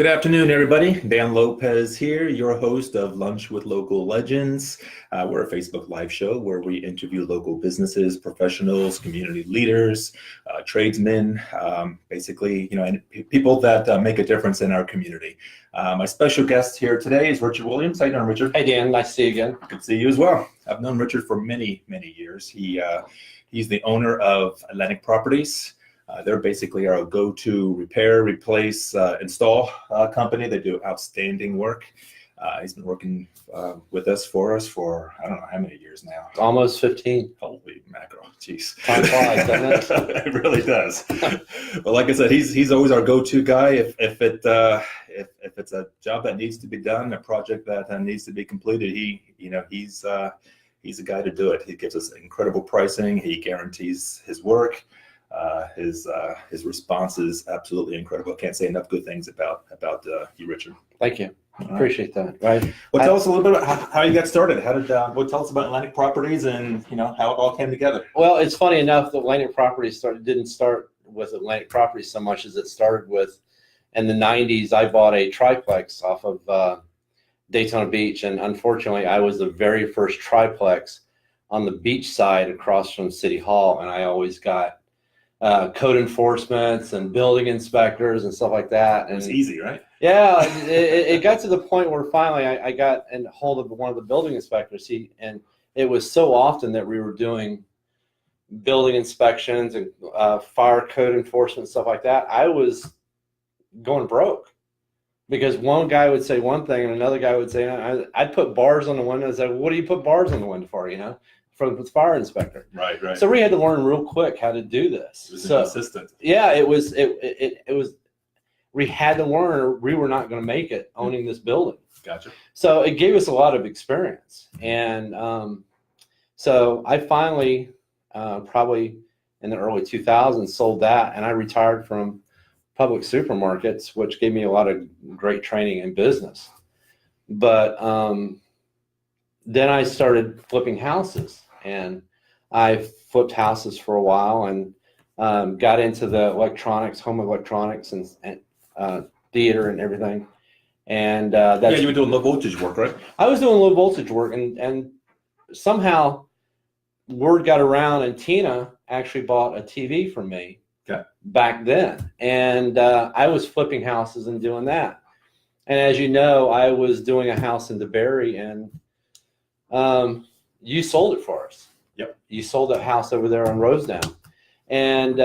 Good afternoon, everybody. Dan Lopez here, your host of Lunch with Local Legends. We're a Facebook Live show where we interview local businesses, professionals, community leaders, tradesmen, basically, and people that make a difference in our community. My special guest here today is Richard Williams. How you doing, Richard? Hey, Dan. Nice to see you again. Good to see you as well. I've known Richard for many, many years. He's the owner of Atlantic Properties. They're basically our go-to repair, replace, install company. They do outstanding work. He's been working with us for I don't know how many years now. Almost 15. Holy mackerel, jeez. Time flies, doesn't it? It really does. But like I said, he's always our go-to guy. If it's a job that needs to be done, a project that needs to be completed, he's a guy to do it. He gives us incredible pricing. He guarantees his work. His response is absolutely incredible. I can't say enough good things about you, Richard. Thank you. Appreciate that. Right. Well, tell us a little bit about how you got started. Tell us about Atlantic Properties and how it all came together. Well, it's funny enough that Atlantic Properties didn't start with Atlantic Properties so much as it started with, in the 90s, I bought a triplex off of Daytona Beach, and unfortunately, I was the very first triplex on the beach side across from City Hall, and I always got code enforcements and building inspectors and stuff like that. And it was easy, right? Yeah, it got to the point where finally I got in hold of one of the building inspectors. And it was so often that we were doing building inspections and fire code enforcement and stuff like that. I was going broke because one guy would say one thing and another guy would say, I'd put bars on the window and say, what do you put bars on the window for, from the fire inspector. Right. So we had to learn real quick how to do this. It was inconsistent. Yeah, it was. We had to learn, or we were not going to make it owning this building. Gotcha. So it gave us a lot of experience, and so I finally, probably in the early 2000s, sold that, and I retired from public supermarkets, which gave me a lot of great training in business. But then I started flipping houses. And I flipped houses for a while and got into the electronics, home electronics, and theater and everything. And you were doing low voltage work, right? I was doing low voltage work, and somehow word got around, and Tina actually bought a TV from me back then. And I was flipping houses and doing that. And as you know, I was doing a house in DeBerry, and you sold it for us. Yep. You sold that house over there on Rosedale. And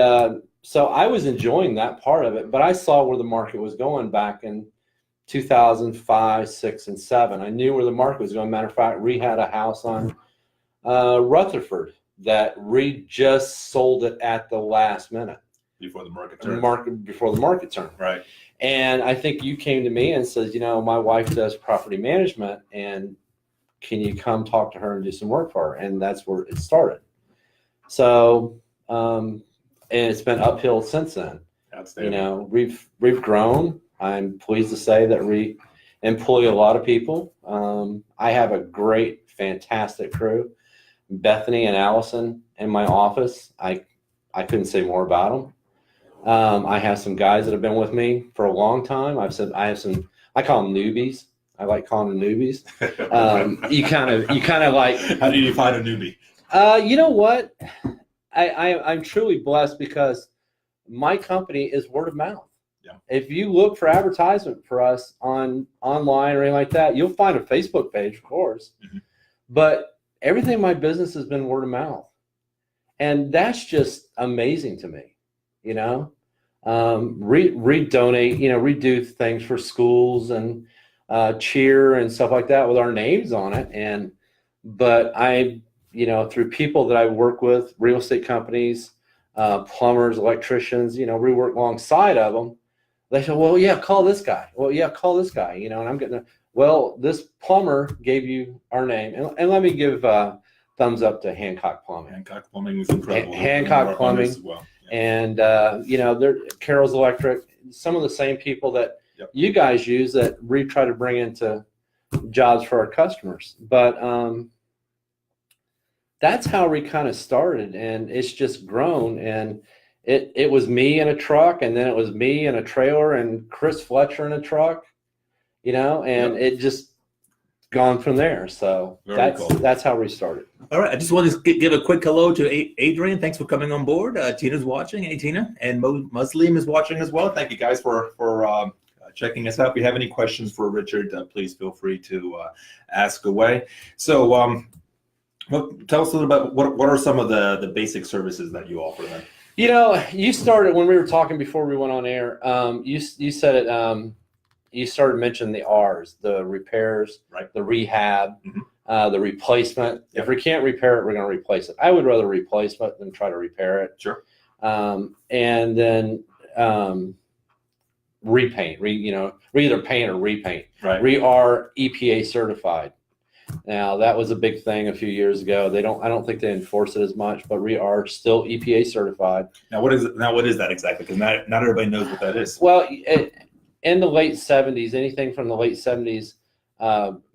so I was enjoying that part of it, but I saw where the market was going back in 2005, 6, and 7. I knew where the market was going. Matter of fact, we had a house on Rutherford that we just sold it at the last minute. Before the market turned. Right. And I think you came to me and said, my wife does property management, and can you come talk to her and do some work for her? And that's where it started. So, and it's been uphill since then. Outstanding. We've grown. I'm pleased to say that we employ a lot of people. I have a great, fantastic crew. Bethany and Allison in my office. I couldn't say more about them. I have some guys that have been with me for a long time. I call them newbies. I like calling them newbies. You kind of like. How do you define a newbie? You know what? I'm truly blessed because my company is word of mouth. Yeah. If you look for advertisement for us online or anything like that, you'll find a Facebook page, of course. Mm-hmm. But everything in my business has been word of mouth, and that's just amazing to me. Redonate. Redo things for schools and. Cheer and stuff like that with our names on it. But I, through people that I work with, real estate companies, plumbers, electricians, we work alongside of them. They say, well, yeah, call this guy. Well, yeah, call this guy, and I'm getting, this plumber gave you our name. And let me give thumbs up to Hancock Plumbing. Hancock Plumbing was incredible. Hancock Plumbing. As well. Yeah. And, they're Carroll's Electric, some of the same people that, Yep. You guys use that we try to bring into jobs for our customers. But that's how we kind of started, and it's just grown, and it was me in a truck, and then it was me in a trailer, and Chris Fletcher in a truck, and it just gone from there. So that's how we started. All right. I just want to give a quick hello to Adrian. Thanks for coming on board. Tina's watching. Hey, Tina. And Muslim is watching as well. Thank you guys for checking us out. If you have any questions for Richard, please feel free to ask away. So tell us a little about what are some of the basic services that you offer then? You started when we were talking before we went on air. You said it. You started mentioning the R's, the repairs, right, the rehab, the replacement. Yep. If we can't repair it, we're going to replace it. I would rather replace it than try to repair it. Sure. And then repaint. We either paint or repaint. Right. We are EPA certified. Now that was a big thing a few years ago. I don't think they enforce it as much, but we are still EPA certified. Now what is that exactly? Because not everybody knows what that is. Well, in the late 70s, anything from the late 70s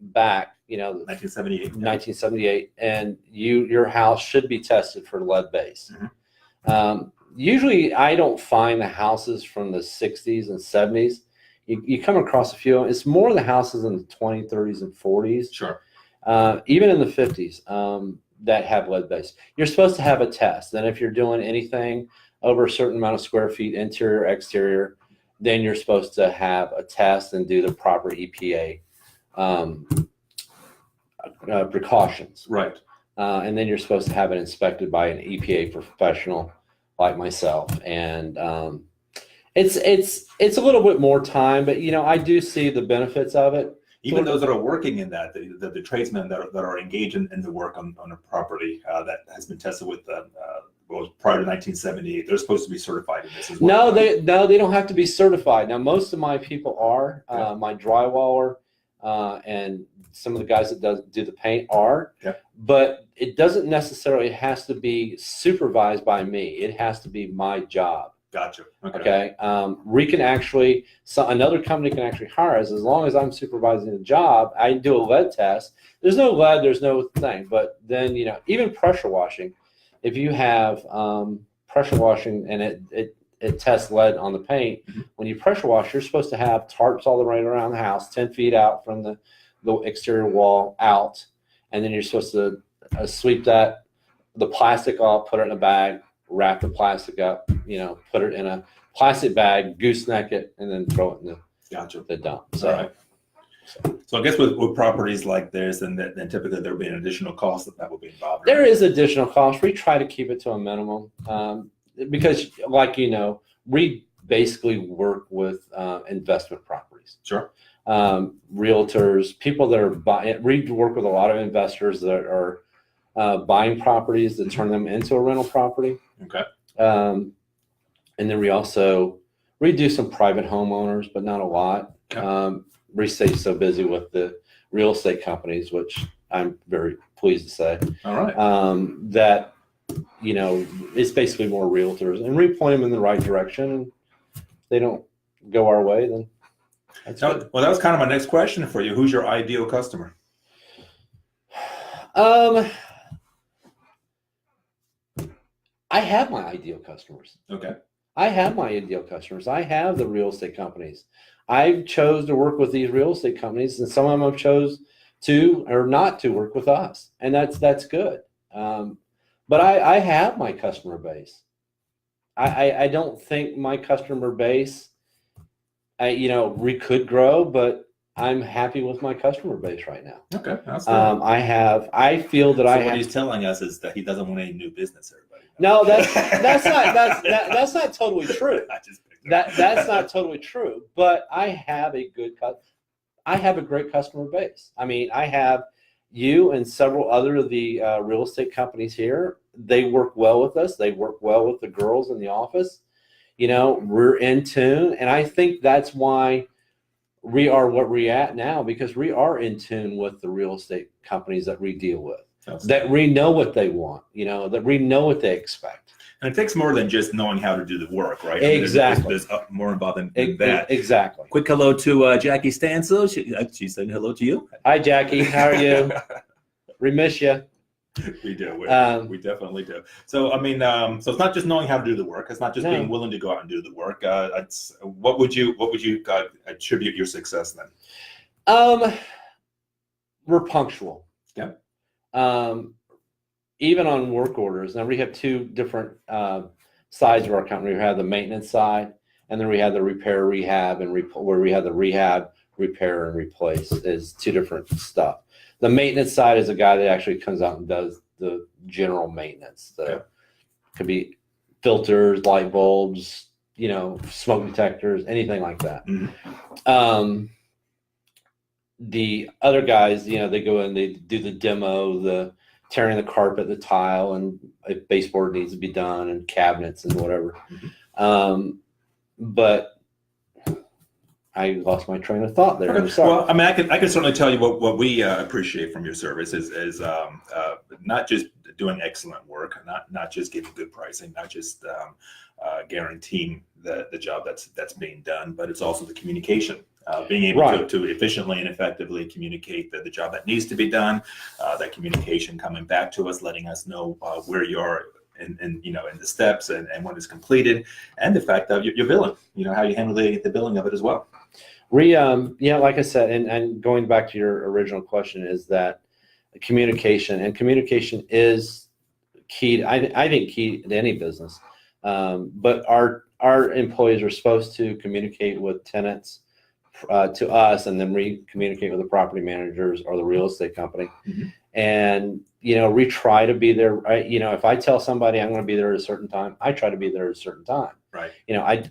back, 1978, and your house should be tested for lead base. Mm-hmm. Usually, I don't find the houses from the 60s and 70s. You come across a few. It's more the houses in the 20s, 30s, and 40s. Sure. Even in the 50s that have lead base. You're supposed to have a test. And if you're doing anything over a certain amount of square feet, interior, exterior, then you're supposed to have a test and do the proper EPA precautions. Right. And then you're supposed to have it inspected by an EPA professional like myself. And it's a little bit more time, but I do see the benefits of it. Even those that are working in that, the tradesmen that are engaged in the work on a property that has been tested with prior to 1978, they're supposed to be certified in this as well. No, they don't have to be certified. Now, most of my people are. My drywaller and some of the guys that do the paint are. Yeah. But it doesn't necessarily has to be supervised by me. It has to be my job. Gotcha. Okay. We can actually, another company can actually hire us as long as I'm supervising the job. I do a lead test. There's no lead, there's no thing. But then, even pressure washing, if you have pressure washing and it tests lead on the paint, mm-hmm. when you pressure wash, you're supposed to have tarps all the way around the house, 10 feet out from the exterior wall out. And then you're supposed to sweep the plastic off, put it in a bag, wrap the plastic up, put it in a plastic bag, gooseneck it, and then throw it in the dump. So, all right. So I guess with properties like this, then typically there would be an additional cost that would be involved. There is additional cost. We try to keep it to a minimum because, we basically work with investment properties. Sure. Realtors, people that are buying. We work with a lot of investors that are buying properties that turn them into a rental property. Okay. And then we do some private homeowners, but not a lot. Okay. We stay so busy with the real estate companies, which I'm very pleased to say. All right. That, it's basically more realtors, and we point them in the right direction, and if they don't go our way, then that's good. Well, that was kind of my next question for you. Who's your ideal customer? I have my ideal customers. Okay. I have my ideal customers. I have the real estate companies. I chose to work with these real estate companies, and some of them have chose to or not to work with us, and that's good. But I have my customer base. I don't think my customer base, we could grow, but I'm happy with my customer base right now. Okay, that's I feel that what he's telling us is that he doesn't want any new business. Everybody. No, that's not totally true. That's not totally true. But I have a great customer base. I mean, I have you and several other of the real estate companies here. They work well with us. They work well with the girls in the office. We're in tune, and I think that's why we are what we're at now, because we are in tune with the real estate companies that we deal with. That we know what they want, that we know what they expect. And it takes more than just knowing how to do the work, right? Exactly. There's more involved than that. Exactly. Quick hello to Jackie Stansel. She's saying hello to you. Hi, Jackie. How are you? We miss you. We do. We Um, definitely do. So, I mean, so it's not just knowing how to do the work. It's not just being no, willing to go out and do the work. It's what would you attribute your success then? um, we're punctual. Yeah. Um, even on work orders. Now we have two different sides of our company. We have the maintenance side, and then we have the repair, rehab, and where we have the rehab, repair, and replace is two different stuff. The maintenance side is a guy that actually comes out and does the general maintenance. Could be filters, light bulbs, smoke detectors, anything like that. Mm-hmm. The other guys, they go in, they do the demo, the tearing the carpet, the tile, and if baseboard needs to be done, and cabinets and whatever. Mm-hmm. But I lost my train of thought there. I'm sorry. Well, I mean, I can certainly tell you what we appreciate from your service is not just doing excellent work, not just giving good pricing, not just guaranteeing the job that's being done, but it's also the communication. Being able to efficiently and effectively communicate the job that needs to be done, that communication coming back to us, letting us know where you are in the steps and when it's completed, and the fact that your billing, how you handle the billing of it as well. Like I said, and going back to your original question, is that communication is key. I think key to any business. But our employees are supposed to communicate with tenants to us, and then we communicate with the property managers or the real estate company. Mm-hmm. And we try to be there. If I tell somebody I'm going to be there at a certain time, I try to be there at a certain time. Right.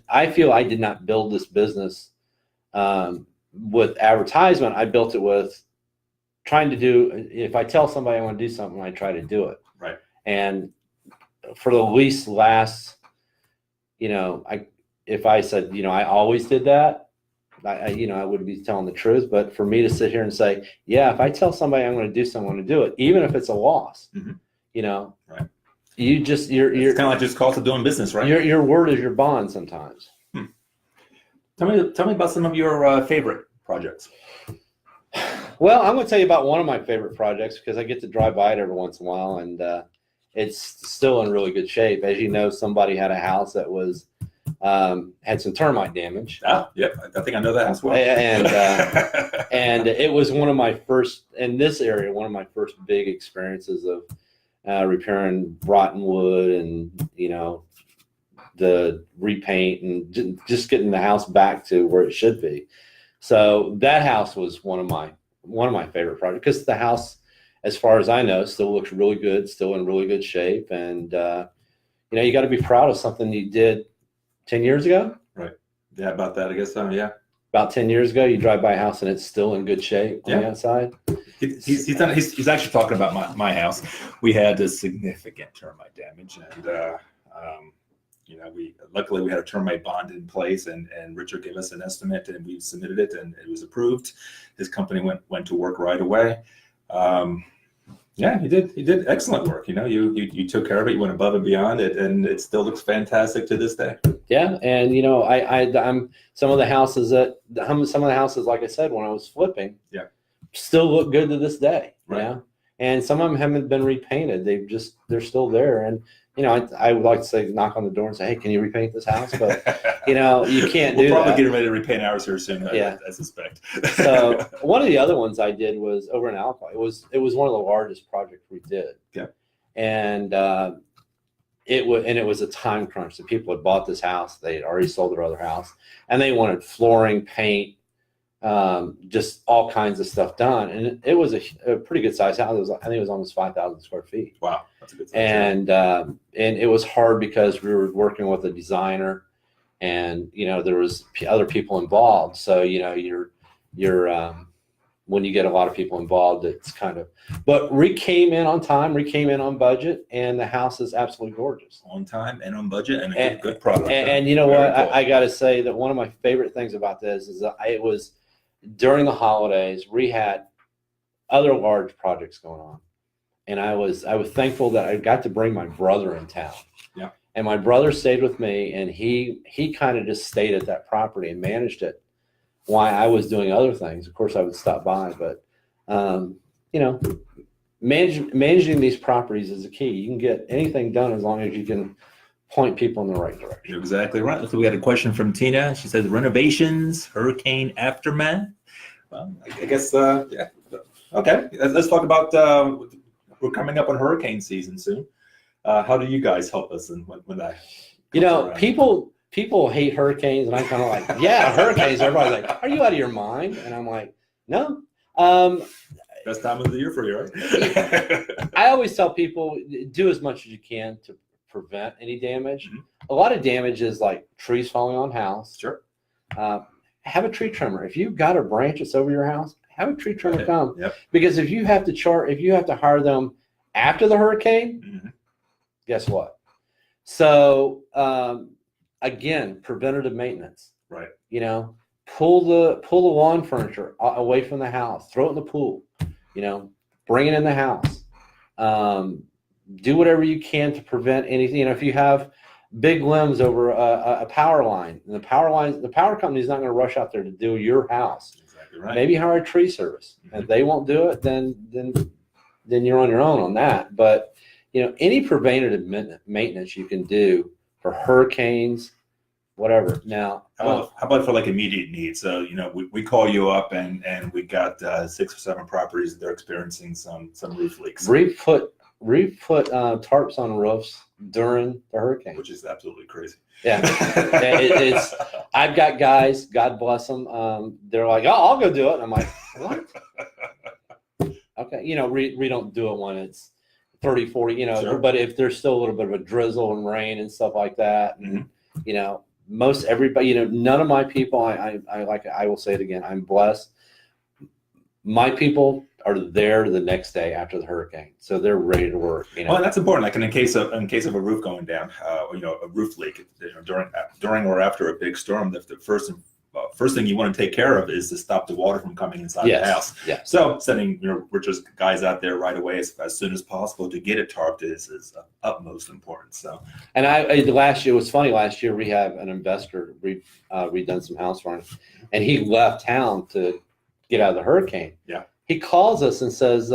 I feel I did not build this business with advertisement. I built it with trying to do. If I tell somebody I want to do something, I try to do it. Right. And for the least last, if I said, I always did that, I wouldn't be telling the truth. But for me to sit here and say, yeah, if I tell somebody I'm going to do something, I'm going to do it, even if it's a loss. Mm-hmm. Right. You're it's kind of like just cost of doing business, right? Your word is your bond sometimes. Tell me about some of your favorite projects. Well, I'm going to tell you about one of my favorite projects because I get to drive by it every once in a while, and it's still in really good shape. As you know, somebody had a house that was had some termite damage. Oh, yeah, I think I know that house well. And it was one of my first in this area. One of my first big experiences of repairing rotten wood and the repaint and just getting the house back to where it should be. So that house was one of my favorite projects because the house, as far as I know, still looks really good, still in really good shape. And, you got to be proud of something you did 10 years ago. Right. Yeah, about that, I guess. Yeah. About 10 years ago, you drive by a house and it's still in good shape on the outside. He's actually talking about my house. We had a significant termite damage, and luckily we had a termite bond in place, and Richard gave us an estimate, and we submitted it, and it was approved. His company went to work right away. He did excellent work. You took care of it. You went above and beyond it, and it still looks fantastic to this day. Yeah, and I'm some of the houses, like I said, when I was flipping, still look good to this day. Right. And some of them haven't been repainted. They're still there. And I would like to say, knock on the door and say, hey, can you repaint this house? But you can't do that. We'll probably get ready to repaint ours here soon. I suspect. So one of the other ones I did was over in Alpha. It was one of the largest projects we did. Yeah. And it was a time crunch. The people had bought this house. They had already sold their other house, and they wanted flooring, paint, just all kinds of stuff done. And it was a pretty good size house. I think it was almost 5,000 square feet. Wow, that's a good size. And it was hard because we were working with a designer, and there was other people involved. So you're when you get a lot of people involved, it's kind of. But we came in on time. We came in on budget, and the house is absolutely gorgeous. On time and on budget, and a good product. And you know what? Cool. I got to say that one of my favorite things about this is that it was during the holidays. We had other large projects going on, and I was thankful that I got to bring my brother in town. Yeah. And my brother stayed with me, and he kind of just stayed at that property and managed it while I was doing other things. Of course, I would stop by, but managing these properties is the key. You can get anything done as long as you can point people in the right direction. You're exactly right. So we got a question from Tina. She says renovations, hurricane aftermath. Well, I guess, yeah. Okay, let's talk about, we're coming up on hurricane season soon. How do you guys help us when that You know, around? people hate hurricanes, and I'm kind of like, yeah, hurricanes. Everybody's like, are you out of your mind? And I'm like, no. Best time of the year for you, right? I always tell people, do as much as you can to prevent any damage. Mhm. A lot of damage is like trees falling on house. Sure. Have a tree trimmer. If you've got a branch that's over your house, have a tree trimmer come. Yep. Because if you have to hire them after the hurricane, Mm-hmm. guess what? So again, preventative maintenance. Right. You know, pull the lawn furniture away from the house, throw it in the pool. You know, bring it in the house. Do whatever you can to prevent anything. You know, if you have big limbs over a power line, and the power company is not going to rush out there to do your house. Exactly right. Maybe hire a tree service. Mm-hmm. If they won't do it, then you're on your own on that. But you know, any preventative maintenance you can do for hurricanes, whatever. Now, how about for like immediate needs? So, you know, we call you up and we got 6 or 7 properties that they're experiencing some roof leaks. We've put tarps on roofs during the hurricane, Which is absolutely crazy. Yeah, it's. I've got guys, God bless them. They're like, oh, I'll go do it. And I'm like, what? Okay, you know, we don't do it when it's 30, 40, you know, Sure. But if there's still a little bit of a drizzle and rain and stuff like that, and Mm-hmm. you know, most everybody, you know, none of my people, I will say it again, I'm blessed. My people are there the next day after the hurricane, so they're ready to work. You know, Well, that's important. Like in case of a roof going down, you know, a roof leak, you know, during or after a big storm, the first thing you want to take care of is to stop the water from coming inside the house. Yeah. So sending, you know, we're just guys out there right away as soon as possible to get it tarped is of utmost importance. So. And last year, it was funny. Last year we have an investor. We've redone some house for him, and he left town to get out of the hurricane. Yeah. He calls us and says,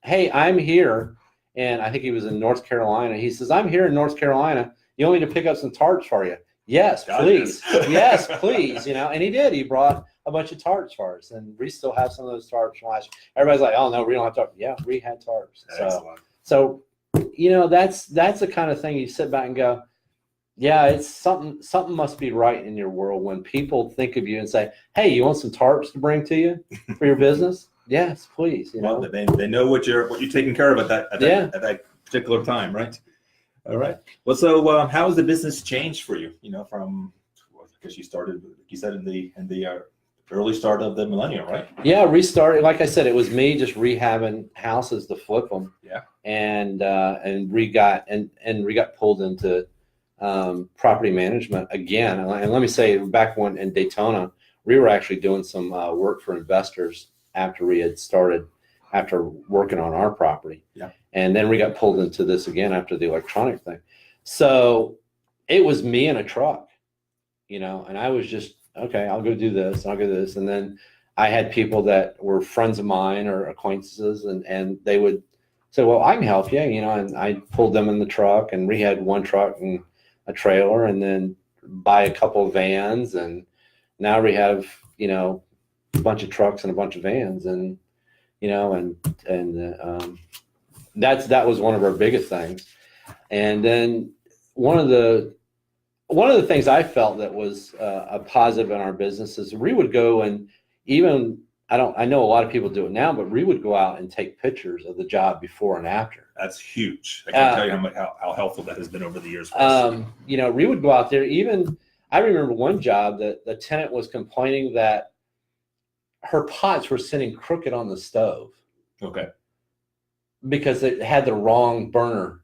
hey, I'm here. And I think he was in North Carolina. He says, I'm here in North Carolina. You want me to pick up some tarps for you? Yes, please. Yes, please. You know, and he did. He brought a bunch of tarps for us. And we still have some of those tarps from last year. Everybody's like, oh, no, we don't have tarps. Yeah, we had tarps. Excellent. So, you know, that's the kind of thing you sit back and go, yeah, it's something must be right in your world when people think of you and say, hey, you want some tarps to bring to you for your business? Yes, please. You know, well, they know what you're taking care of at that particular time, right? All right. Well, so how has the business changed for you? You know, from because you started, you said in the early start of the millennium, right? Yeah, restarted. Like I said, it was me just rehabbing houses to flip them. Yeah. And we got pulled into property management again. And let me say, back when in Daytona, we were actually doing some work for investors after we had started, after working on our property. Yeah. And then we got pulled into this again after the electronic thing. So it was me in a truck, you know, and I was just, okay, I'll go do this, and I'll go do this. And then I had people that were friends of mine or acquaintances, and they would say, well, I can help you, you know, and I pulled them in the truck, and we had one truck and a trailer, and then buy a couple of vans, and now we have, you know, a bunch of trucks and a bunch of vans, and you know, and that was one of our biggest things. And then one of the things I felt that was a positive in our business is we would go, and even I know a lot of people do it now, but we would go out and take pictures of the job before and after. That's huge. I can't tell you how helpful that has been over the years for us. You know, we would go out there. Even I remember one job that the tenant was complaining that her pots were sitting crooked on the stove. Okay. Because it had the wrong burner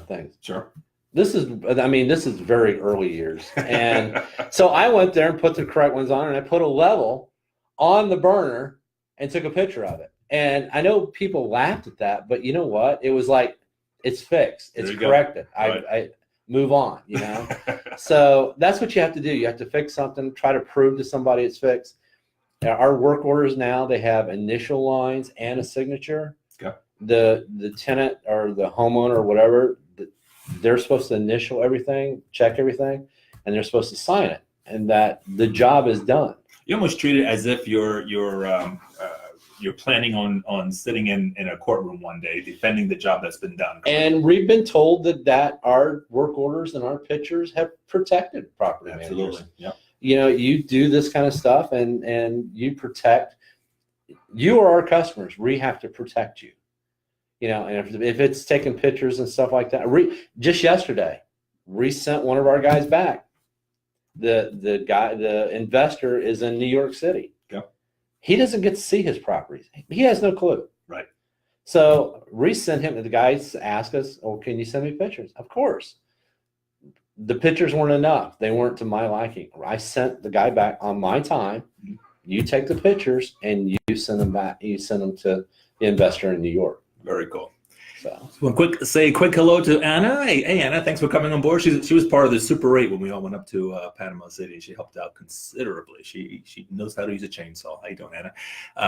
thing. Sure. This is very early years. And so I went there and put the correct ones on, and I put a level on the burner and took a picture of it. And I know people laughed at that, but you know what? It was like, it's fixed. It's corrected. Right. I move on, you know? So that's what you have to do. You have to fix something, try to prove to somebody it's fixed. Our work orders now, they have initial lines and a signature. Okay. the tenant or the homeowner or whatever, they're supposed to initial everything, check everything, and they're supposed to sign it, and that the job is done. You almost treat it as if you're planning on sitting in a courtroom one day defending the job that's been done. And we've been told that our work orders and our pictures have protected property managers. Yep. You do this kind of stuff, and you protect. You are our customers. We have to protect you. And if it's taking pictures and stuff like that. Just yesterday, we sent one of our guys back. The investor is in New York City. Yeah. He doesn't get to see his properties. He has no clue. Right. So we sent him. The guys asked us, "Oh, can you send me pictures?" Of course. The pictures weren't enough. They weren't to my liking. I sent the guy back on my time. You take the pictures and you send them back. You send them to the investor in New York. Very cool. So Say a quick hello to Anna. Hey, Anna, thanks for coming on board. She was part of the Super 8 when we all went up to Panama City. She helped out considerably. She knows how to use a chainsaw. How you doing, Anna?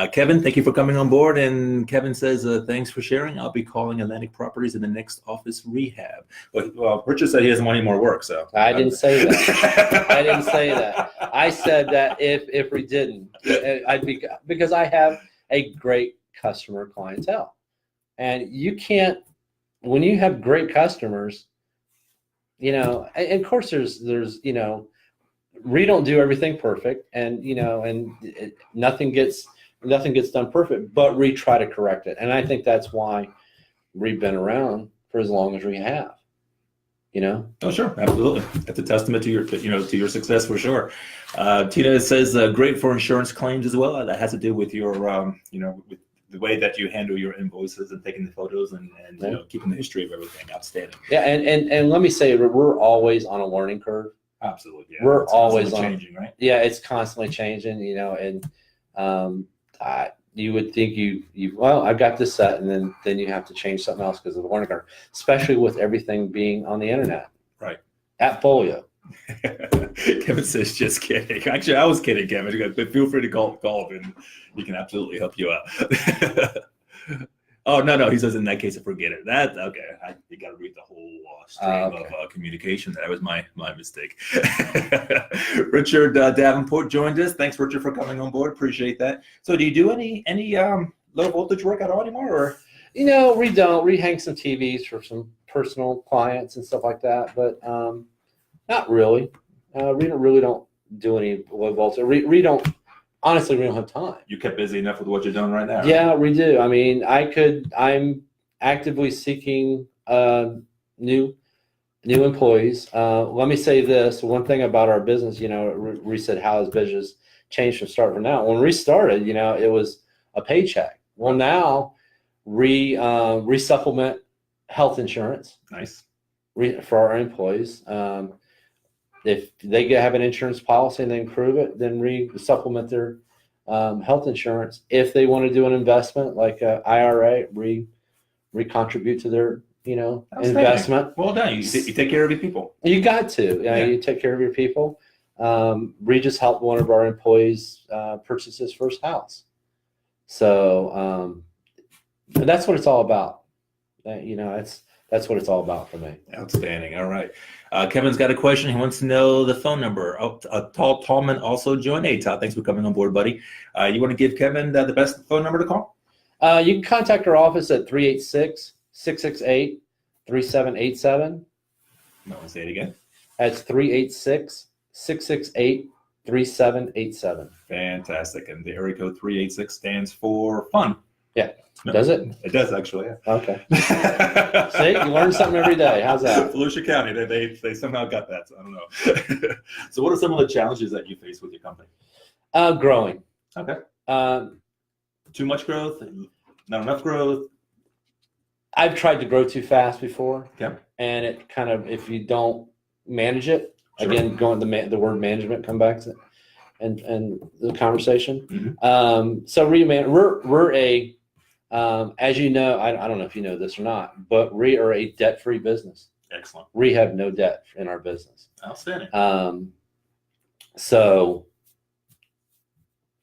Kevin, thank you for coming on board. And Kevin says, thanks for sharing. I'll be calling Atlantic Properties in the next office rehab. Well, Richard said he doesn't want any more work, so. I didn't say that. I didn't say that. I said that if we didn't, I'd be, because I have a great customer clientele. And you can't, when you have great customers, and of course there's, we don't do everything perfect, and, nothing gets done perfect, but we try to correct it. And I think that's why we've been around for as long as we have, Oh, sure. Absolutely. That's a testament to your success for sure. Tina says, great for insurance claims as well. That has to do with your, with the way that you handle your invoices and taking the photos and keeping the history of everything. Outstanding. Yeah, and let me say, we're always on a learning curve. Absolutely. Yeah. We're always changing, right? Yeah, it's constantly changing, and you would think well, I've got this set, and then you have to change something else because of the learning curve, especially with everything being on the internet. Right. At Folio. Kevin says, just kidding. Actually, I was kidding, Kevin. But feel free to call and he can absolutely help you out. Oh, no. He says, in that case, forget it. That's okay. You got to read the whole stream of communication. That was my mistake. Richard Davenport joined us. Thanks, Richard, for coming on board. Appreciate that. So do you do any low voltage work at all anymore? Or? We don't. We hang some TVs for some personal clients and stuff like that. But not really. We don't do any low voltage. We don't. Honestly, we don't have time. You kept busy enough with what you're doing right now. Yeah, we do. I mean, I'm actively seeking new employees. Let me say this. One thing about our business, we said how has business changed from start to now. When we started, it was a paycheck. Well, now we supplement health insurance. Nice. For our employees. If they have an insurance policy and they improve it, then we supplement their health insurance. If they want to do an investment like a IRA, we contribute to their investment. Well done. You take care of your people. You got to. You take care of your people. We just helped one of our employees purchase his first house. So that's what it's all about. That's what it's all about for me. Outstanding. All right. Kevin's got a question. He wants to know the phone number. Tallman also joined. Hey, Todd, thanks for coming on board, buddy. You want to give Kevin the best phone number to call? You can contact our office at 386-668-3787. No, I'll say it again. That's 386-668-3787. Fantastic. And the area code 386 stands for fun. Yeah. No, does it? It does, actually, yeah. Okay. See, you learn something every day. How's that? Volusia County, they somehow got that, so I don't know. So what are some of the challenges that you face with your company? Growing. Okay. Too much growth? Not enough growth? I've tried to grow too fast before. Okay. And it kind of, if you don't manage it, sure. Again, the word management come back to, and the conversation. Mm-hmm. So we're a, as you know, I don't know if you know this or not, but we are a debt-free business. Excellent. We have no debt in our business. Outstanding. So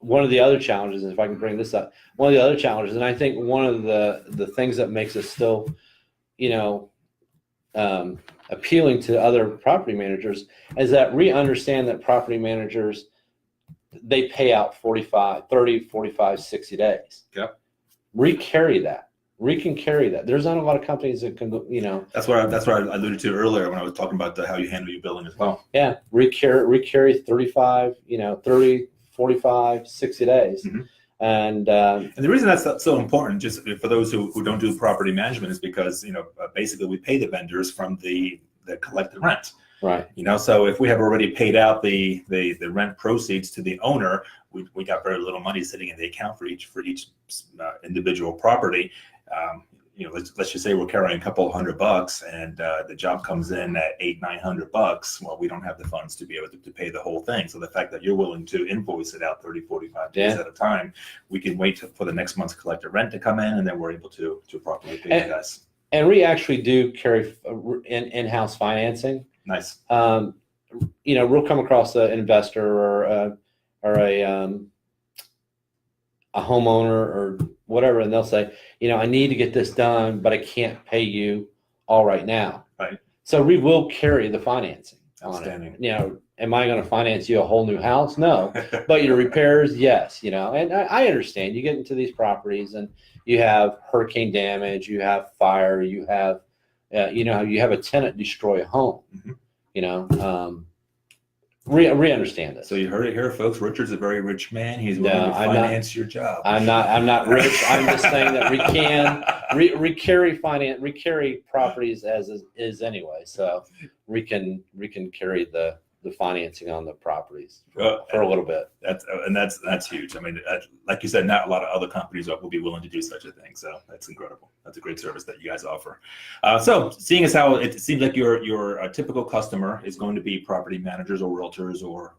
one of the other challenges, if I can bring this up, one of the other challenges, and I think one of the things that makes us still, appealing to other property managers is that we understand that property managers, they pay out 30, 45, 60 days. Yep. We carry that. We can carry that. There's not a lot of companies that can, That's what I alluded to earlier when I was talking about how you handle your billing as well. Yeah, we carry 35, 30, 45, 60 days. Mm-hmm. And the reason that's so important, just for those who don't do property management, is because basically we pay the vendors from the collected rent. Right. So if we have already paid out the rent proceeds to the owner, we got very little money sitting in the account for each individual property. Let's just say we're carrying a couple of $100 and the job comes in at $800-900. Well, we don't have the funds to be able to pay the whole thing. So the fact that you're willing to invoice it out 30, 45 days at a time, we can wait for the next month's collected rent to come in, and then we're able to properly pay you guys. And we actually do carry in-house financing. Nice. We'll come across an investor or a homeowner or whatever, and they'll say, I need to get this done, but I can't pay you all right now. Right. So we will carry the financing. Outstanding. Am I going to finance you a whole new house? No, but your repairs, yes. And I understand. You get into these properties and you have hurricane damage, you have fire, you have, you have a tenant destroy a home. Mm-hmm. We understand this. So you heard it here, folks. Richard's a very rich man. He's willing to finance your job. I'm not rich. I'm just saying that we carry properties as is anyway. So we can carry the financing on the properties for a little bit. That's huge. I mean, like you said, not a lot of other companies will be willing to do such a thing. So that's incredible. That's a great service that you guys offer. So seeing as how it seems like your typical customer is going to be property managers or realtors or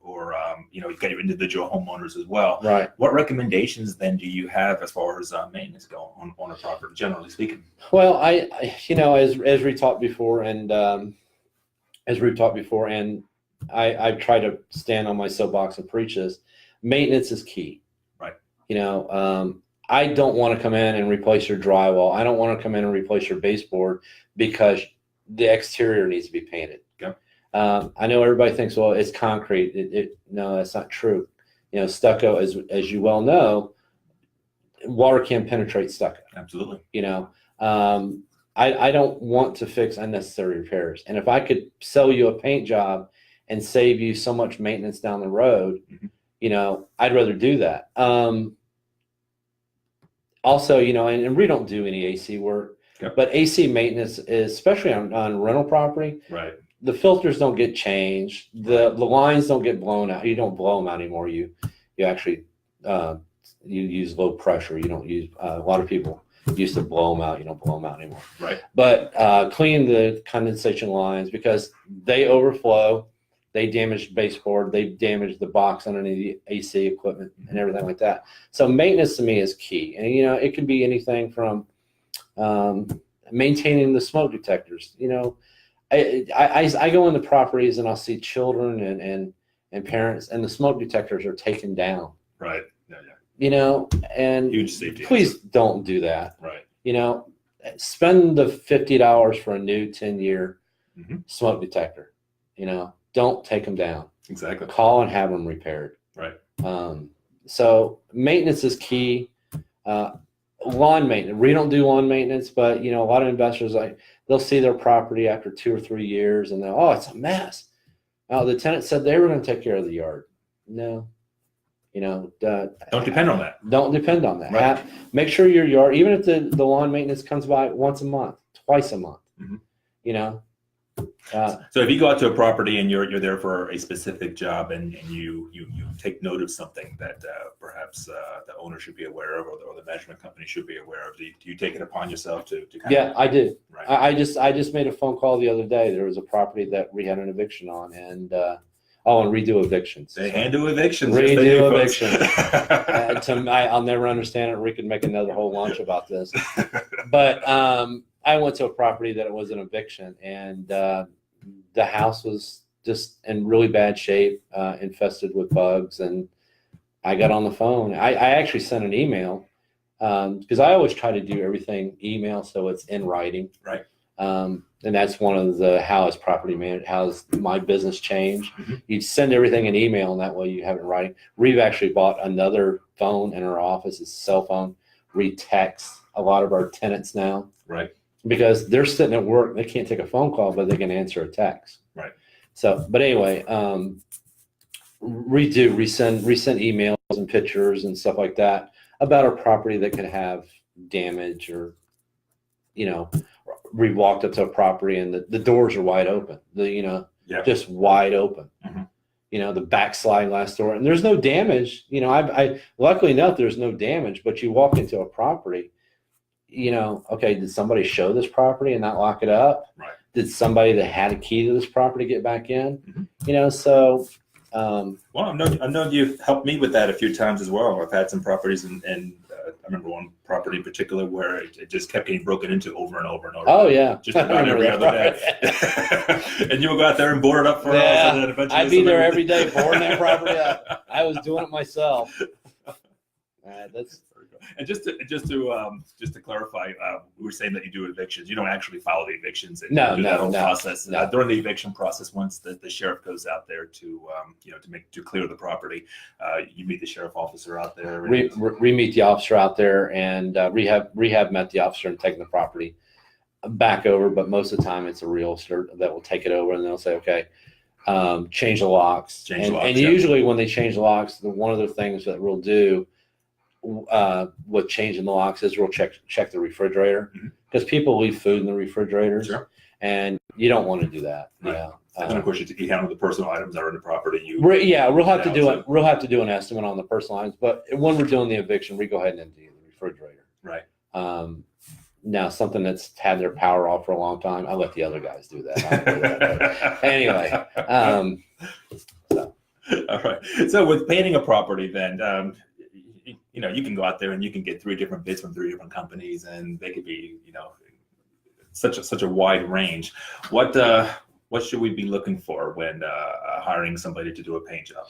you've got your individual homeowners as well. Right. What recommendations then do you have as far as maintenance go on a property, generally speaking? Well, I as we talked before, and I try to stand on my soapbox and preach this. Maintenance is key. Right. I don't want to come in and replace your drywall. I don't want to come in and replace your baseboard because the exterior needs to be painted. Okay. I know everybody thinks, well, it's concrete. No, that's not true. Stucco, as you well know, water can penetrate stucco. Absolutely. I don't want to fix unnecessary repairs. And if I could sell you a paint job and save you so much maintenance down the road, mm-hmm. I'd rather do that. Also, and we don't do any AC work, yep. But AC maintenance is, especially on rental property, right. The filters don't get changed. The lines don't get blown out. You don't blow them out anymore. You actually, you use low pressure. You don't use, a lot of people used to blow them out. You don't blow them out anymore. Right. But clean the condensation lines because they overflow. They damage baseboard. They damage the box underneath the AC equipment and everything like that. So maintenance to me is key. And, it could be anything from maintaining the smoke detectors. I go into properties and I'll see children and parents, and the smoke detectors are taken down. Right. Yeah. And huge safety. Please don't do that. Right. Spend the $50 for a new 10-year mm-hmm. smoke detector. Don't take them down. Exactly. Call and have them repaired. Right. So maintenance is key. Lawn maintenance. We don't do lawn maintenance, but a lot of investors, they'll see their property after 2 or 3 years and they'll, it's a mess. Oh, the tenant said they were going to take care of the yard. No. Don't depend on that. Don't depend on that. Right. Make sure your yard, even if the lawn maintenance comes by once a month, twice a month, mm-hmm. So if you go out to a property and you're there for a specific job and you take note of something that perhaps the owner should be aware of or the management company should be aware of, do you take it upon yourself to kind of? I did. Right. I just made a phone call the other day. There was a property that we had an eviction on, and redo evictions. They handle evictions. Redo evictions. I'll never understand it. We could make another whole lunch about this. But I went to a property that it was an eviction, and the house was just in really bad shape, infested with bugs, and I got on the phone. I actually sent an email because I always try to do everything email so it's in writing. Right. And that's one of the how is property managed, how's my business changed. Mm-hmm. You send everything in email, and that way you have it in writing. We've actually bought another phone in our office. It's a cell phone. We text a lot of our tenants now. Right. Because they're sitting at work, they can't take a phone call, but they can answer a text. Right. So, but anyway, resend emails and pictures and stuff like that about our property that could have damage, or, you know, we walked up to a property and the doors are wide open, just wide open. Mm-hmm. You know, the backslide glass door, and there's no damage. You know, I luckily enough, there's no damage, but you walk into a property, you know, okay, did somebody show this property and not lock it up? Right. Did somebody that had a key to this property get back in? Mm-hmm. You know, so. Well, I know you've helped me with that a few times as well. I've had some properties, and I remember one property in particular where it just kept getting broken into over and over and over. Oh yeah, just about every other day. And you would go out there and board it up for us, and then eventually I'd be there every day boarding that property up. I was doing it myself. That's. And just to clarify, we were saying that you do evictions. You don't actually follow the evictions. And do that whole process. No. During the eviction process, once the sheriff goes out there to clear the property, you meet the sheriff officer out there. We meet the officer out there, and rehab met the officer and taken the property back over. But most of the time, it's a realtor that will take it over, and they'll say, okay, change the locks. And usually when they change the locks, one of the things that we'll do with changing the locks is we'll check the refrigerator, because people leave food in the refrigerators. Sure. And you don't want to do that. Right. Yeah. And of course, you handle the personal items that are in the property. We'll have to do it. We'll have to do an estimate on the personal items, but when we're doing the eviction, we go ahead and empty the refrigerator. Right. Now, something that's had their power off for a long time, I let the other guys do that. I don't do that. Anyway. So. All right. So with painting a property, then. You can go out there and you can get 3 different bids from 3 different companies, and they could be, such a wide range. What should we be looking for when hiring somebody to do a paint job?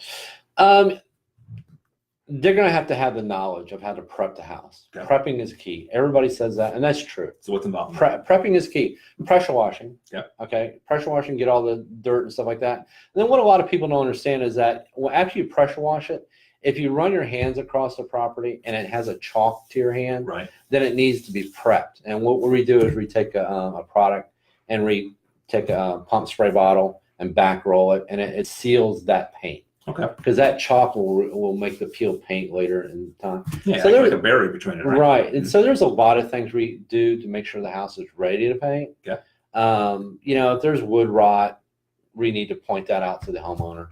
They're going to have the knowledge of how to prep the house. Okay. Prepping is key. Everybody says that, and that's true. So what's involved? Prepping is key. Pressure washing. Yeah. Okay. Pressure washing, get all the dirt and stuff like that. And then what a lot of people don't understand is that after you pressure wash it, if you run your hands across the property and it has a chalk to your hand, right, then it needs to be prepped. And what we do is we take a product and we take a pump spray bottle and back roll it, and it seals that paint. Okay. Because that chalk will make the peeled paint later in time. Yeah, so there's like a barrier between it, right? Right. And so there's a lot of things we do to make sure the house is ready to paint. Yeah. If there's wood rot, we need to point that out to the homeowner.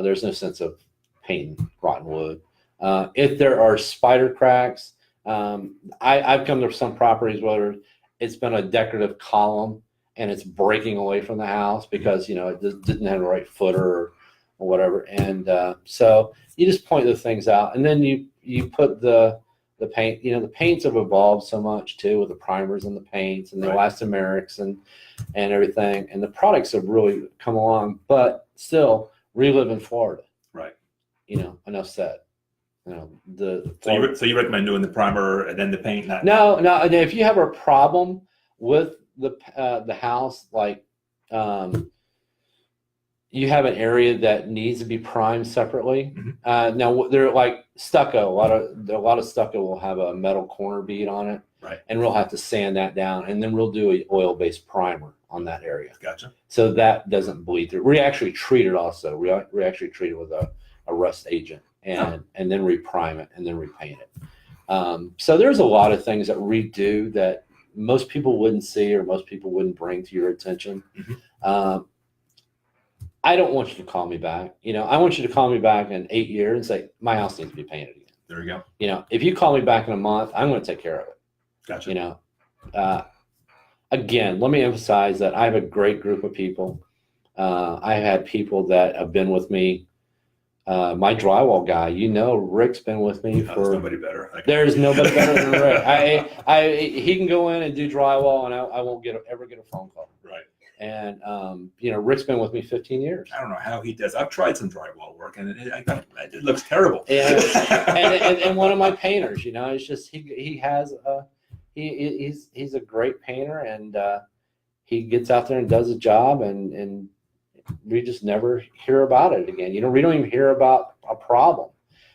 There's no sense of painting rotten wood. If there are spider cracks, I've come to some properties where it's been a decorative column and it's breaking away from the house because it didn't have the right footer or whatever. And so you just point those things out, and then you put the paint. The paints have evolved so much too, with the primers and the paints and the elastomerics and everything, and the products have really come along. But still, we live in Florida. Right. Enough said. So you recommend doing the primer and then the paint? No. If you have a problem with the house, like you have an area that needs to be primed separately. Mm-hmm. Now they're like stucco. A lot of stucco will have a metal corner bead on it, right? And we'll have to sand that down, and then we'll do an oil-based primer on that area. Gotcha. So that doesn't bleed through. We actually treat it also. We actually treat it with a rust agent, and then reprime it, and then repaint it. So there's a lot of things that we do that most people wouldn't see or most people wouldn't bring to your attention. Mm-hmm. I don't want you to call me back. I want you to call me back in 8 years and say, my house needs to be painted again. There we go. If you call me back in a month, I'm going to take care of it. Gotcha. Again, let me emphasize that I have a great group of people. I had people that have been with me. My drywall guy, Rick's been with me for. There's nobody better. There's nobody better than Rick. He can go in and do drywall, and I won't ever get a phone call. Right. And Rick's been with me 15 years. I don't know how he does. I've tried some drywall work, and it looks terrible. And one of my painters, it's just he's a great painter, and he gets out there and does a job, and we just never hear about it again. We don't even hear about a problem,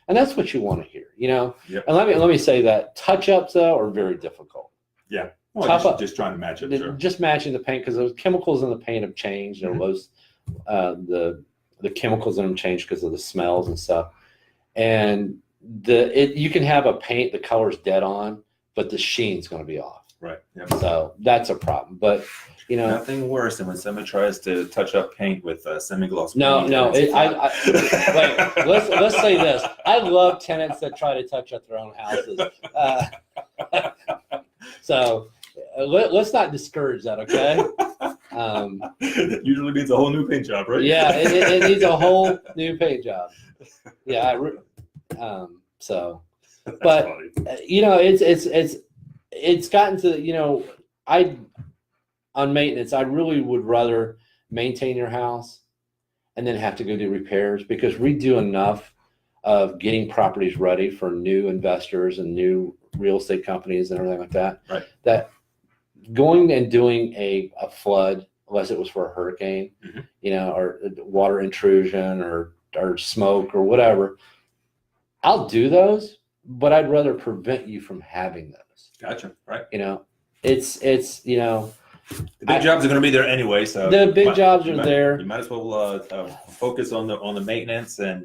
and that's what you want to hear. Yep. And let me say that touch-ups though are very difficult. Yeah. Well, just trying to match it. Sure. Just matching the paint, because those chemicals in the paint have changed. The chemicals in them change because of the smells and stuff. And you can have a paint, the color's dead on, but the sheen's going to be off. Right. Yep. So that's a problem. But nothing worse than when somebody tries to touch up paint with semi-gloss. No. Let's say this. I love tenants that try to touch up their own houses. So let's not discourage that, okay? It usually means a whole new paint job, right? Yeah, it needs a whole new paint job. Yeah, but funny. It's gotten to on maintenance, I really would rather maintain your house and then have to go do repairs, because we do enough of getting properties ready for new investors and new real estate companies and everything like that. Right. That going and doing a flood, unless it was for a hurricane, or water intrusion or smoke or whatever, I'll do those, but I'd rather prevent you from having those. Gotcha. Right. It's the big jobs are going to be there anyway, so the big jobs are there. You might as well focus on the maintenance, and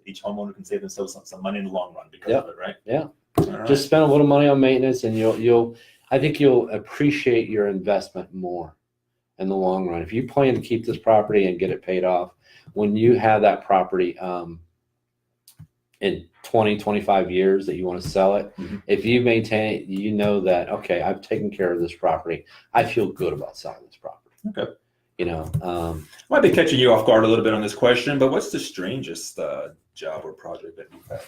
each homeowner can save themselves some money in the long run because of it, right? Yeah. Right. Just spend a little money on maintenance, and I think you'll appreciate your investment more in the long run. If you plan to keep this property and get it paid off, when you have that property in 20, 25 years that you want to sell it, if you maintain it, that, okay, I've taken care of this property. I feel good about selling this property. Okay. Might be catching you off guard a little bit on this question, but what's the strangest job or project that you've had?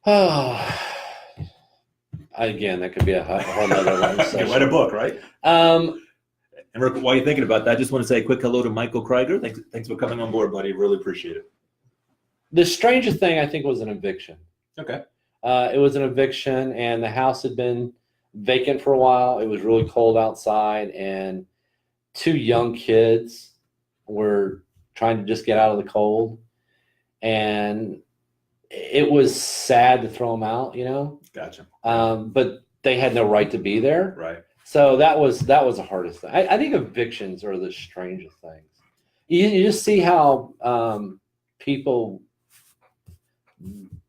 Oh, again, that could be a whole other one. You write a book, right? And while you're thinking about that, I just want to say a quick hello to Michael Krieger. Thanks for coming on board, buddy. Really appreciate it. The strangest thing, I think, was an eviction. Okay. It was an eviction, and the house had been vacant for a while. It was really cold outside, and 2 young kids were trying to just get out of the cold. And it was sad to throw them out, Gotcha. But they had no right to be there. Right. So that was the hardest thing. I think evictions are the strangest things. You just see how people,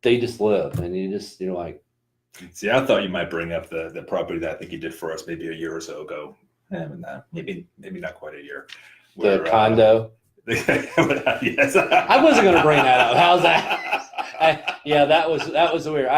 they just live, and you're like. See, I thought you might bring up the property that I think you did for us maybe a year or so ago. Maybe not quite a year. The condo. Yes. I wasn't going to bring that up. How's that? That was weird.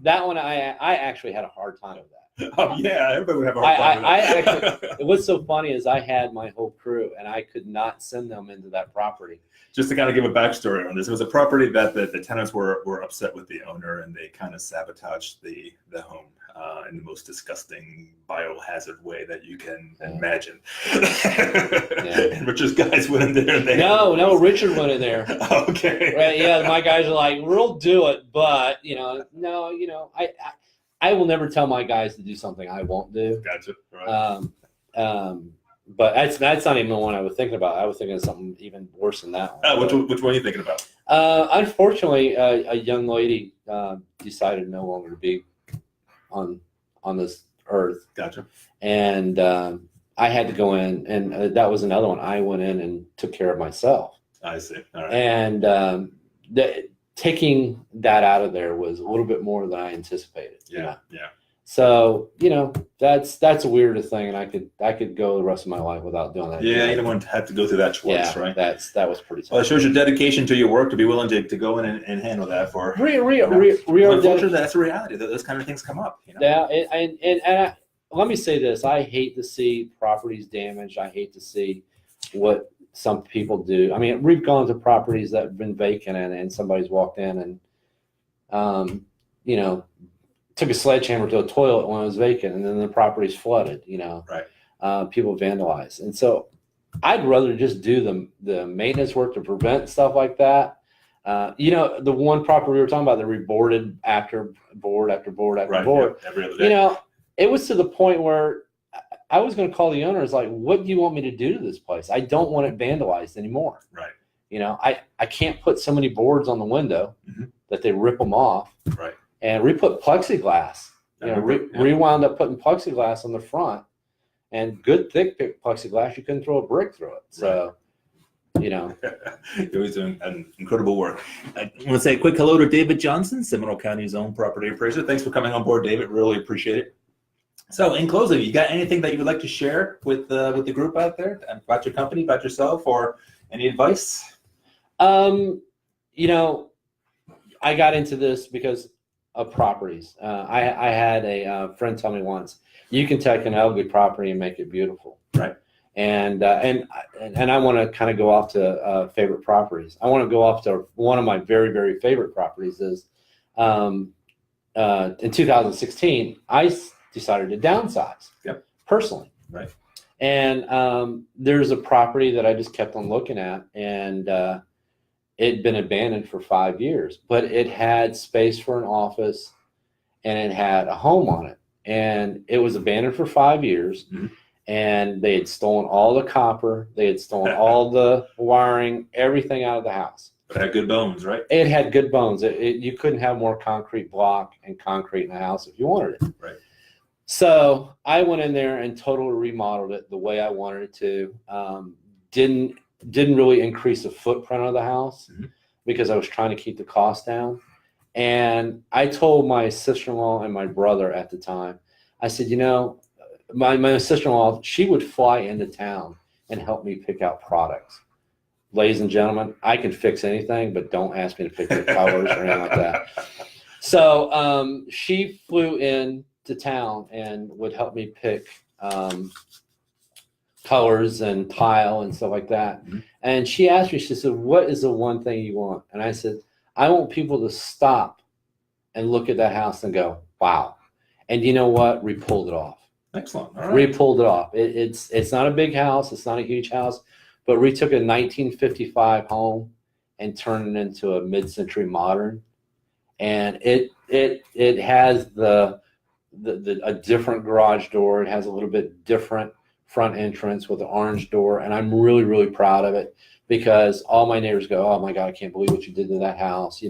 That one I actually had a hard time with that. Oh yeah, everybody would have a hard time with that. Actually, what's so funny is I had my whole crew, and I could not send them into that property. Just to kind of give a backstory on this, it was a property that the tenants were upset with the owner, and they kind of sabotaged the home in the most disgusting biohazard way that you can imagine. And Richard's guys went in there. And no, Richard went in there. Okay. Right, yeah, my guys are like, we'll do it, but I will never tell my guys to do something I won't do. Gotcha. Right. But that's not even the one I was thinking about. I was thinking of something even worse than that one. Which one are you thinking about? Unfortunately, a young lady decided no longer to be on this earth. Gotcha. And I had to go in, and that was another one. I went in and took care of myself. I see. All right. And taking that out of there was a little bit more than I anticipated. Yeah. So that's a weirder thing, and I could go the rest of my life without doing that. Yeah, you don't want to have to go through that twice, right? That was pretty tough. Well, it shows your dedication to your work to be willing to go in and handle that for. Unfortunately, that's a reality. Those kind of things come up. Yeah, and let me say this: I hate to see properties damaged. I hate to see what some people do. I mean, we've gone to properties that have been vacant, and somebody's walked in and took a sledgehammer to a toilet when it was vacant, and then the property's flooded. Right. people vandalize. And so I'd rather just do the maintenance work to prevent stuff like that. The one property we were talking about, that reboarded after board after board after Right. board. Yeah, every other day. It was to the point where I was going to call the owners, like, what do you want me to do to this place? I don't want it vandalized anymore. Right. I can't put so many boards on the window that they rip them off. Right. And we put plexiglass. Rewound up putting plexiglass on the front, and good thick plexiglass. You couldn't throw a brick through it. So, You're always doing incredible work. I want to say a quick hello to David Johnson, Seminole County's own property appraiser. Thanks for coming on board, David. Really appreciate it. So, in closing, you got anything that you would like to share with the group out there about your company, about yourself, or any advice? I got into this because of properties. I had a friend tell me once, you can take an ugly property and make it beautiful. Right. And I want to kind of go off to favorite properties. I want to go off to one of my very, very favorite properties is in 2016, I decided to downsize. Yep. Personally. Right. And there's a property that I just kept on looking at, and it'd been abandoned for 5 years, but it had space for an office and it had a home on it. And it was abandoned for 5 years. And they had stolen all the copper. They had stolen all the wiring, everything out of the house. But it had good bones, right? It had good bones. You couldn't have more concrete block and concrete in the house if you wanted it. Right. So I went in there and totally remodeled it the way I wanted it to. Didn't really increase the footprint of the house because I was trying to keep the cost down. And I told my sister-in-law and my brother at the time, I said, my sister-in-law, she would fly into town and help me pick out products. Ladies and gentlemen, I can fix anything, but don't ask me to pick the colors or anything like that. So she flew in to town and would help me pick colors and tile and stuff like that. And she asked me, she said, what is the one thing you want? And I said, I want people to stop and look at that house and go, wow. And you know what? We pulled it off. Excellent. All right. We pulled it off. It's not a big house. It's not a huge house, but we took a 1955 home and turned it into a mid-century modern. And it has a different garage door. It has a little bit different front entrance with the orange door. And I'm really, really proud of it because all my neighbors go, oh my God, I can't believe what you did to that house,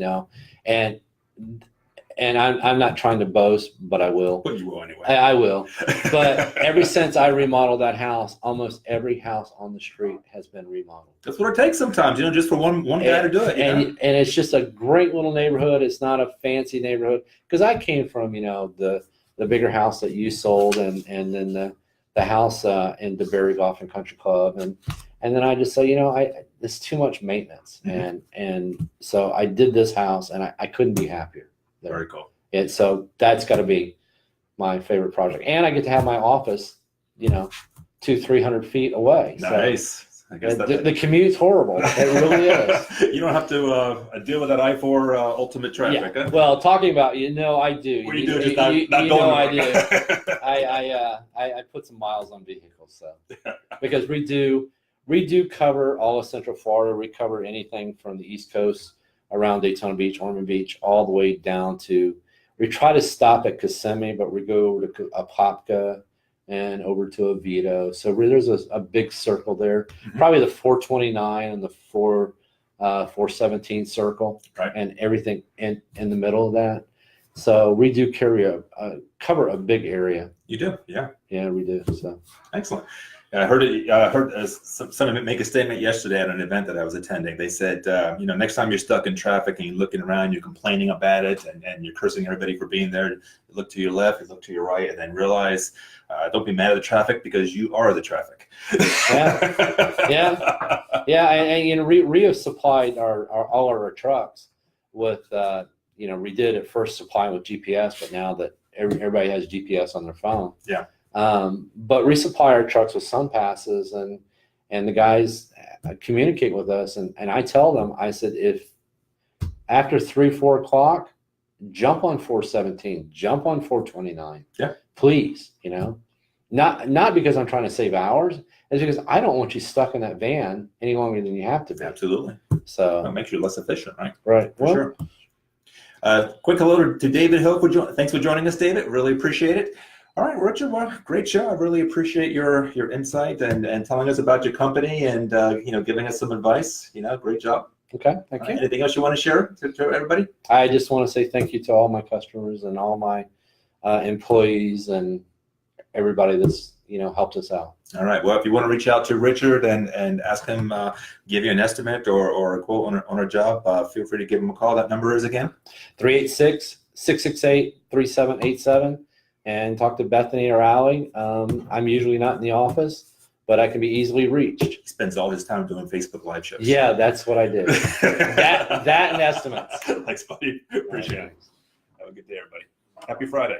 And I'm not trying to boast, but I will. But you will anyway. I will. But ever since I remodeled that house, almost every house on the street has been remodeled. That's what it takes sometimes, just for one guy to do it. And it's just a great little neighborhood. It's not a fancy neighborhood. Because I came from, the bigger house that you sold and then the house in DeBerry Golf and Country Club. And then I just say, it's too much maintenance. And so I did this house and I couldn't be happier. Very cool. And so that's got to be my favorite project. And I get to have my office, 200-300 feet away. Nice. So I guess the commute's horrible. It really is. You don't have to deal with that I-4 ultimate traffic. Yeah. Huh? Well, talking about, I do. What do you do? Just not going I do. I put some miles on vehicles, so because we do cover all of Central Florida. We cover anything from the East Coast around Daytona Beach, Ormond Beach, all the way down to, we try to stop at Kissimmee, but we go over to Apopka and over to Oviedo. So there's a big circle there, probably the 429 and the 417 circle, right, and everything in the middle of that. So we do cover a big area. You do, yeah. Yeah, we do. So excellent. I heard someone make a statement yesterday at an event that I was attending. They said, next time you're stuck in traffic and you're looking around, you're complaining about it, and you're cursing everybody for being there, you look to your left, you look to your right, and then realize, don't be mad at the traffic because you are the traffic. Yeah. And Rio supplied all our trucks with, we did at first supply with GPS, but now that everybody has GPS on their phone. Yeah. But resupply our trucks with sun passes, and the guys communicate with us, and I tell them, I said, if after 3-4 o'clock, jump on 417, jump on 429, yeah, please, Not because I'm trying to save hours. It's because I don't want you stuck in that van any longer than you have to be. Absolutely. So That makes you less efficient, right? right. For sure. Quick hello to David Hill. Thanks for joining us, David. Really appreciate it. All right, Richard. Well, great job. Really appreciate your insight and telling us about your company and giving us some advice. Great job. Okay. Thank you. Anything else you want to share to everybody? I just want to say thank you to all my customers and all my employees and everybody that's helped us out. All right. Well, if you want to reach out to Richard and ask him, give you an estimate or a quote on a job, feel free to give him a call. That number is again 386-668-3787, and talk to Bethany or Allie. I'm usually not in the office, but I can be easily reached. He spends all his time doing Facebook Live shows. Yeah, that's what I do. that and estimates. Thanks, buddy. Appreciate it. Have a good day, everybody. Happy Friday.